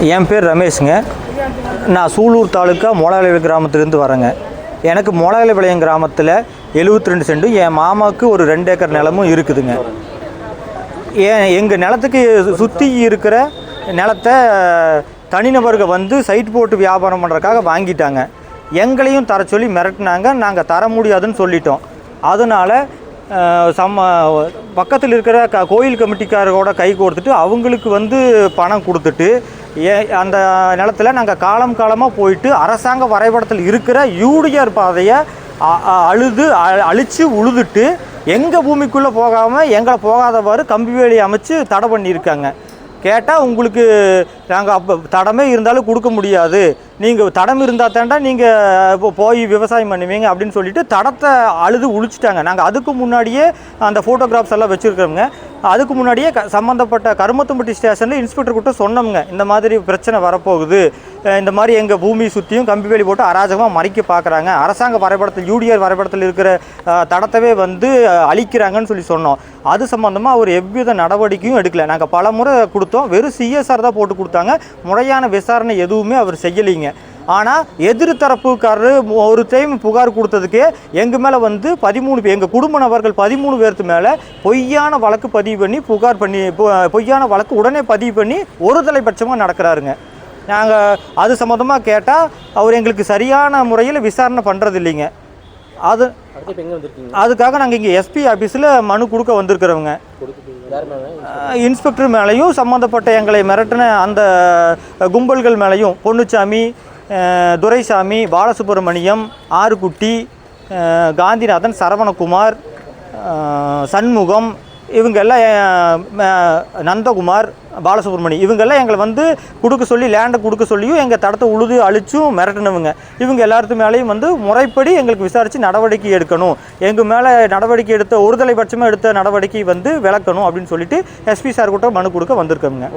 என் பேர் ரமேஷுங்க. நான் சூலூர் தாலுக்கா மோலாலைவிளை கிராமத்துலேருந்து வரேங்க. எனக்கு மோலாலைவிளையம் கிராமத்தில் 72 சென்டும் என் மாமாவுக்கு ஒரு 2 ஏக்கர் நிலமும் இருக்குதுங்க. எங்கள் நிலத்துக்கு சுற்றி இருக்கிற நிலத்தை தனிநபர்கள் வந்து சைட் போட்டு வியாபாரம் பண்ணுறதுக்காக வாங்கிட்டாங்க. எங்களையும் தர சொல்லி மிரட்டினாங்க. நாங்கள் தர முடியாதுன்னு சொல்லிட்டோம். அதனால் பக்கத்தில் இருக்கிற கோயில் கமிட்டிக்காரோட கை கொடுத்துட்டு அவங்களுக்கு வந்து பணம் கொடுத்துட்டு அந்த நிலத்தில் நாங்கள் காலமாக போயிட்டு அரசாங்க வரைபடத்தில் இருக்கிற யூடிஆர் பாதையை அழித்து உழுதுட்டு எங்கள் பூமிக்குள்ளே போகாமல் எங்களை போகாதவாறு கம்பி வேலி அமைச்சு தடை பண்ணியிருக்காங்க. கேட்டால் உங்களுக்கு நாங்கள் அப்போ தடமே இருந்தாலும் கொடுக்க முடியாது, நீங்கள் தடம் இருந்தால் தாண்டா நீங்கள் இப்போ போய் விவசாயம் பண்ணுவீங்க அப்படின்னு சொல்லிட்டு தடத்தை அழுது உழிச்சிட்டாங்க. நாங்கள் அதுக்கு முன்னாடியே அந்த ஃபோட்டோகிராஃப்ஸ் எல்லாம் வச்சுருக்கோங்க. அதுக்கு முன்னாடியே சம்மந்தப்பட்ட கருமத்தம்பட்டி ஸ்டேஷனில் இன்ஸ்பெக்டர் கிட்ட சொன்னோம்ங்க, இந்த மாதிரி பிரச்சனை வரப்போகுது, இந்த மாதிரி எங்கள் பூமி சுற்றியும் கம்பி வேலி போட்டு அராஜகமாக மறிக்க பார்க்குறாங்க, அரசாங்க வரைபடத்தில் யூடிஆர் வரைபடத்தில் இருக்கிற தடத்தவே வந்து அழிக்கிறாங்கன்னு சொல்லி சொன்னோம். அது சம்மந்தமாக அவர் எவ்வித நடவடிக்கையும் எடுக்கலை. நாங்கள் பல முறை கொடுத்தோம், வெறும் சிஎஸ்ஆர் தான் போட்டு கொடுத்தாங்க. முறையான விசாரணை எதுவுமே அவர் செய்யலைங்க. ஆனால் எதிர்த்தரப்புக்காரர் ஒரு டைம் புகார் கொடுத்ததுக்கே எங்கள் மேலே வந்து 13 எங்கள் குடும்ப நபர்கள் 13 பேருக்கு மேலே பொய்யான வழக்கு பதிவு பண்ணி பொய்யான வழக்கு உடனே பதிவு பண்ணி ஒரு தலைபட்சமாக நடக்கிறாருங்க. நாங்கள் அது சம்மந்தமாக கேட்டால் அவர் எங்களுக்கு சரியான முறையில் விசாரணை பண்ணுறது இல்லைங்க. அதுக்காக நாங்கள் இங்கே எஸ்பி ஆஃபீஸில் மனு கொடுக்க வந்திருக்கிறவங்க. இன்ஸ்பெக்டர் மேலேயும் சம்மந்தப்பட்ட எங்களை மிரட்டின அந்த கும்பல்கள் மேலேயும் பொன்னுச்சாமி, துரைசாமி, பாலசுப்ரமணியம், ஆறுக்குட்டி, காந்திநாதன், சரவணகுமார், சண்முகம், இவங்கெல்லாம் நந்தகுமார், பாலசுப்ரமணியம், இவங்கெல்லாம் எங்களை வந்து கொடுக்க சொல்லி லேண்டை கொடுக்க சொல்லியும் எங்கள் தடத்தை உழுது அழிச்சும் மிரட்டினவங்க. இவங்க எல்லாத்து மேலேயும் வந்து முறைப்படி எங்களுக்கு விசாரித்து நடவடிக்கை எடுக்கணும், எங்கள் மேலே நடவடிக்கை எடுத்த ஒரு தலைபட்சமாக எடுத்த நடவடிக்கை வந்து விளக்கணும் அப்படின்னு சொல்லிட்டு எஸ்பி சார் கிட்ட மனு கொடுக்க வந்திருக்கோங்க.